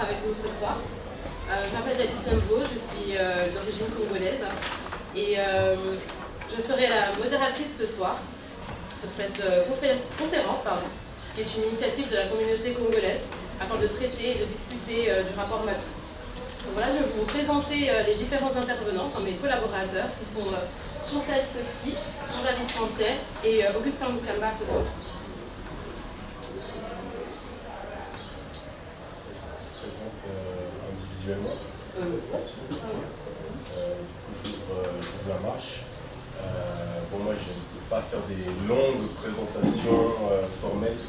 d'être avec nous ce soir. Je m'appelle Jadis Lembo, je suis d'origine congolaise et je serai la modératrice ce soir sur cette conférence, qui est une initiative de la communauté congolaise afin de traiter et de discuter du rapport MAPI. Donc voilà, je vais vous présenter les différents intervenants, enfin mes collaborateurs, qui sont Chancel Soki, Jean-David Santer et Augustin Mukamba ce soir. Est-ce qu'on se présente individuellement? Du coup, j'ouvre la marche. Bon, moi, je ne peux pas faire des longues présentations formelles,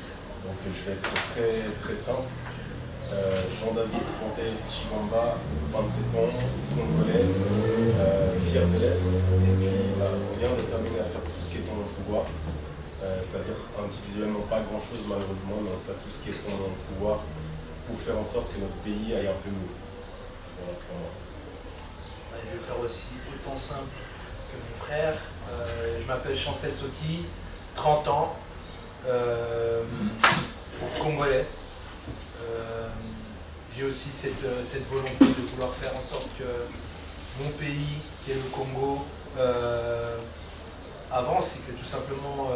donc je vais être très simple. Jean-David Santer Chibamba, 27 ans, congolais, fier de l'être, et puis bien déterminé à faire tout ce qui est en mon pouvoir, c'est-à-dire individuellement pas grand-chose malheureusement, mais en tout cas tout ce qui est en mon pouvoir pour faire en sorte que notre pays aille un peu mieux. Voilà pour moi. Je vais faire aussi autant simple que mon frère. Je m'appelle Chancel Soki, 30 ans, congolais. J'ai aussi cette volonté de vouloir faire en sorte que mon pays, qui est le Congo, avance et que tout simplement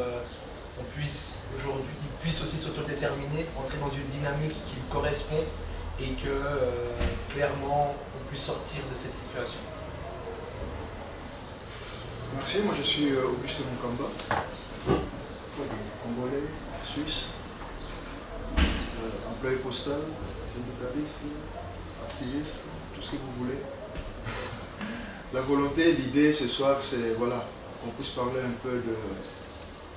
on puisse aujourd'hui, il puisse aussi s'autodéterminer, entrer dans une dynamique qui lui correspond et que clairement on puisse sortir de cette situation. Merci, moi je suis Augustin Mukamba, congolais, suisse, employé postal, syndicaliste, activiste, tout ce que vous voulez. La volonté, l'idée ce soir, c'est voilà, qu'on puisse parler un peu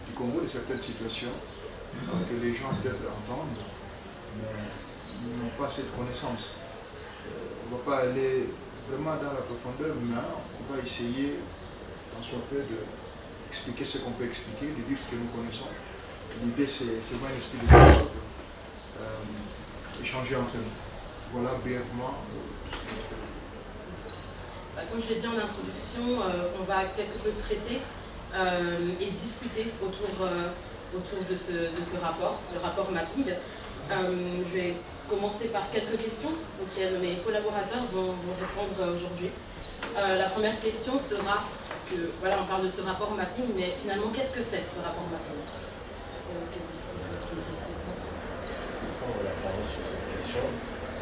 du Congo, de certaines situations, que les gens peut-être entendent, mais n'ont pas cette connaissance. On ne va pas aller vraiment dans la profondeur, mais on va essayer, tant soit peu, d'expliquer ce qu'on peut expliquer, de dire ce que nous connaissons. L'idée, c'est vraiment un esprit de dialogue, échanger entre nous. Voilà brièvement. Comme je l'ai dit en introduction, on va quelque peu traiter et discuter autour de ce rapport, le rapport mapping. Je vais commencer par quelques questions auxquelles mes collaborateurs vont répondre aujourd'hui. La première question sera, parce que voilà, on parle de ce rapport mapping, mais finalement, qu'est-ce que c'est ce rapport mapping? Sur cette question.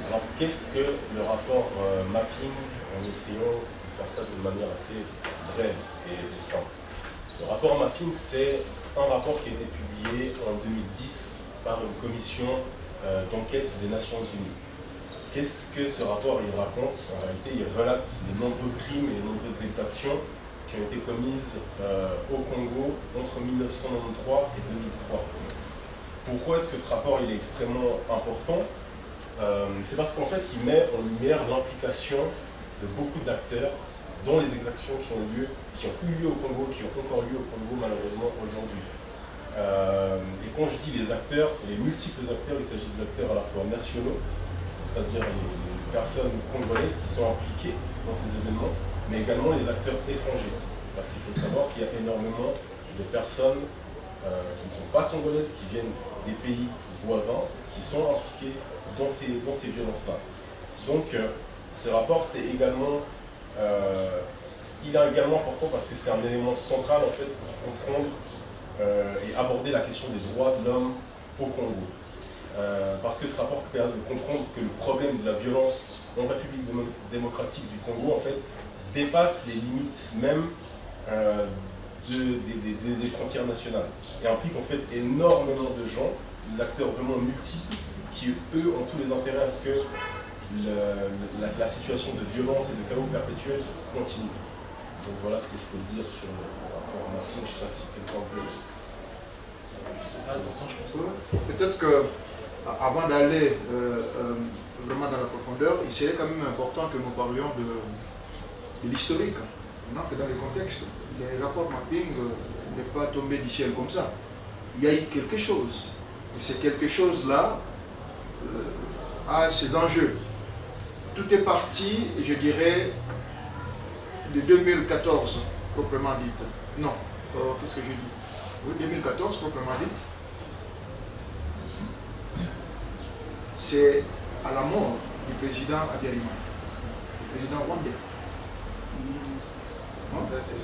Alors, qu'est-ce que le rapport mapping, en essayant de faire ça de manière assez brève et simple? Le rapport mapping, c'est un rapport qui a été publié en 2010 par une commission d'enquête des Nations Unies. Qu'est-ce que ce rapport il raconte? En réalité, il relate les nombreux crimes et les nombreuses exactions qui ont été commises au Congo entre 1993 et 2003. Pourquoi est-ce que ce rapport il est extrêmement important? C'est parce qu'en fait, il met en lumière l'implication de beaucoup d'acteurs dans les exactions qui ont eu lieu au Congo, qui ont encore lieu au Congo malheureusement aujourd'hui. Et quand je dis les acteurs, les multiples acteurs, il s'agit des acteurs à la fois nationaux, c'est-à-dire les personnes congolaises qui sont impliquées dans ces événements, mais également les acteurs étrangers. Parce qu'il faut savoir qu'il y a énormément de personnes qui ne sont pas congolaises, qui viennent des pays voisins, qui sont impliqués dans ces violences-là. Donc, ce rapport, c'est également, il est également important parce que c'est un élément central en fait pour comprendre et aborder la question des droits de l'homme au Congo. Parce que ce rapport permet de comprendre que le problème de la violence en République démocratique du Congo en fait dépasse les limites même des frontières nationales et implique en fait énormément de gens, des acteurs vraiment multiples qui eux ont tous les intérêts à ce que la situation de violence et de chaos perpétuel continue. Donc voilà ce que je peux dire sur le rapport mapping. Je ne sais pas si quelqu'un veut. Peut-être qu'avant d'aller vraiment dans la profondeur, il serait quand même important que nous parlions de l'historique. On entre dans le contexte. Les rapports mapping n'est pas tombé du ciel comme ça. Il y a eu quelque chose. Et c'est quelque chose-là a ses enjeux. Tout est parti, je dirais, de 2014, proprement dite. Non, qu'est-ce que je dis? Oui, 2014, proprement dite. C'est à la mort du président Habyarimana, du président rwandais. C'est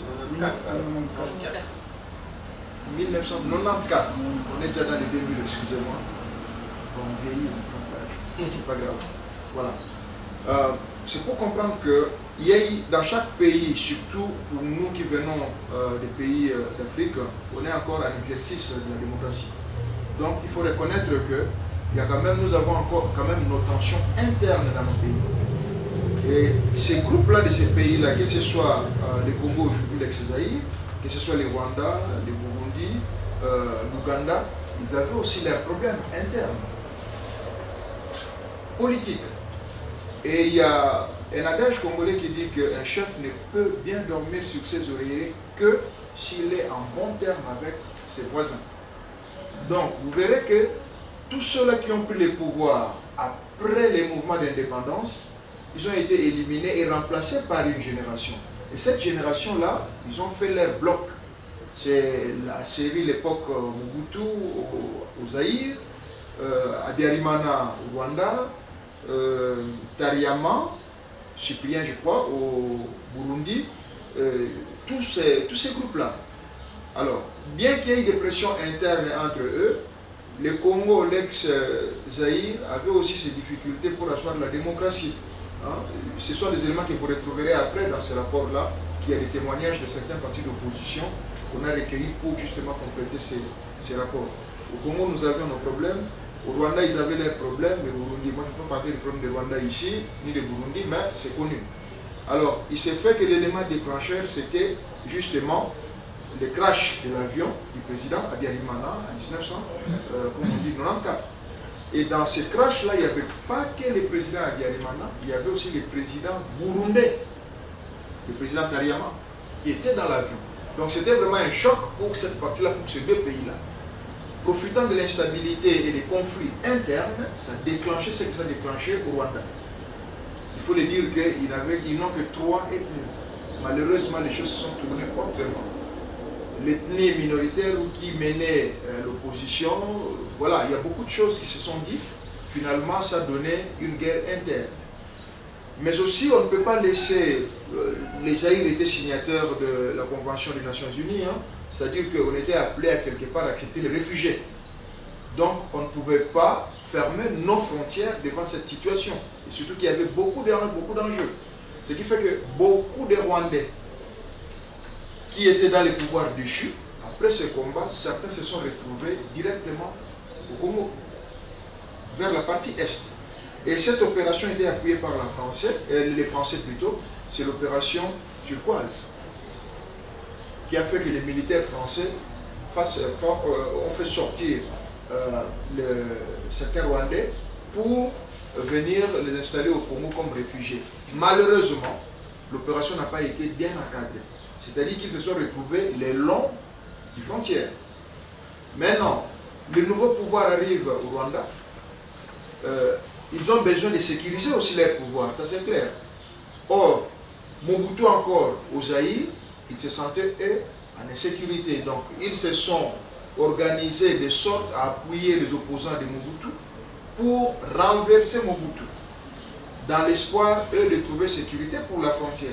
1994. On est déjà dans les 2000, excusez-moi. Bon, on vieillit, c'est pas grave. Voilà. C'est pour comprendre que il y a dans chaque pays, surtout pour nous qui venons des pays d'Afrique, on est encore en exercice de la démocratie. Donc il faut reconnaître que il y a quand même, nous avons encore quand même nos tensions internes dans nos pays. Et ces groupes-là de ces pays-là, que ce soit les Congo aujourd'hui, l'ex-Zaïre, que ce soit les Rwanda, les Burundi, l'Ouganda, ils avaient aussi leurs problèmes internes, politiques. Et il y a un adage congolais qui dit qu'un chef ne peut bien dormir sur ses oreillers que s'il est en bon terme avec ses voisins. Donc, vous verrez que tous ceux-là qui ont pris le pouvoir après les mouvements d'indépendance, ils ont été éliminés et remplacés par une génération. Et cette génération-là, ils ont fait leur bloc. C'est la série, l'époque Mobutu au Zaïre, Habyarimana au Rwanda, Tariama, Cyprien je crois, au Burundi, tous ces groupes-là. Alors, bien qu'il y ait des pressions internes entre eux, le Congo, l'ex-Zaïre, avait aussi ses difficultés pour asseoir la démocratie. Hein? Ce sont des éléments que vous retrouverez après dans ce rapport-là, qui a des témoignages de certains partis d'opposition qu'on a recueillis pour justement compléter ces rapports. Au Congo, nous avions nos problèmes. Au Rwanda, ils avaient leurs problèmes. Le Burundi, moi je ne peux pas parler des problèmes de Rwanda ici, ni de Burundi, mais c'est connu. Alors, il s'est fait que l'élément déclencheur, c'était justement le crash de l'avion du président Habyarimana en 1994. Et dans ce crash-là, il n'y avait pas que le président Habyarimana, il y avait aussi le président burundais, le président Tariama, qui était dans l'avion. Donc c'était vraiment un choc pour cette partie-là, pour ces deux pays-là. Profitant de l'instabilité et des conflits internes, ça a déclenché ce que ça a déclenché au Rwanda. Il faut le dire qu'ils n'ont que 3 ethnies. Malheureusement, les choses se sont tournées autrement. L'ethnie minoritaire qui menait l'opposition, voilà, il y a beaucoup de choses qui se sont dites. Finalement, ça donnait une guerre interne. Mais aussi, on ne peut pas laisser... les Zaïre étaient signataires de la Convention des Nations Unies, hein, c'est-à-dire qu'on était appelé à quelque part à accepter les réfugiés. Donc, on ne pouvait pas fermer nos frontières devant cette situation. Et surtout qu'il y avait beaucoup d'enjeux. Ce qui fait que beaucoup de Rwandais qui étaient dans les pouvoirs déchus, après ce combat, certains se sont retrouvés directement au Congo, vers la partie Est. Et cette opération était appuyée par les Français plutôt, c'est l'opération turquoise, qui a fait que les militaires français ont fait sortir certains Rwandais pour venir les installer au Congo comme réfugiés. Malheureusement, l'opération n'a pas été bien encadrée. C'est-à-dire qu'ils se sont retrouvés le long des frontières. Maintenant, le nouveau pouvoir arrive au Rwanda. Ils ont besoin de sécuriser aussi leur pouvoir, ça c'est clair. Or, Mobutu encore au Zaïre, ils se sentaient eux en insécurité. Donc, ils se sont organisés de sorte à appuyer les opposants de Mobutu pour renverser Mobutu, dans l'espoir, eux, de trouver sécurité pour la frontière.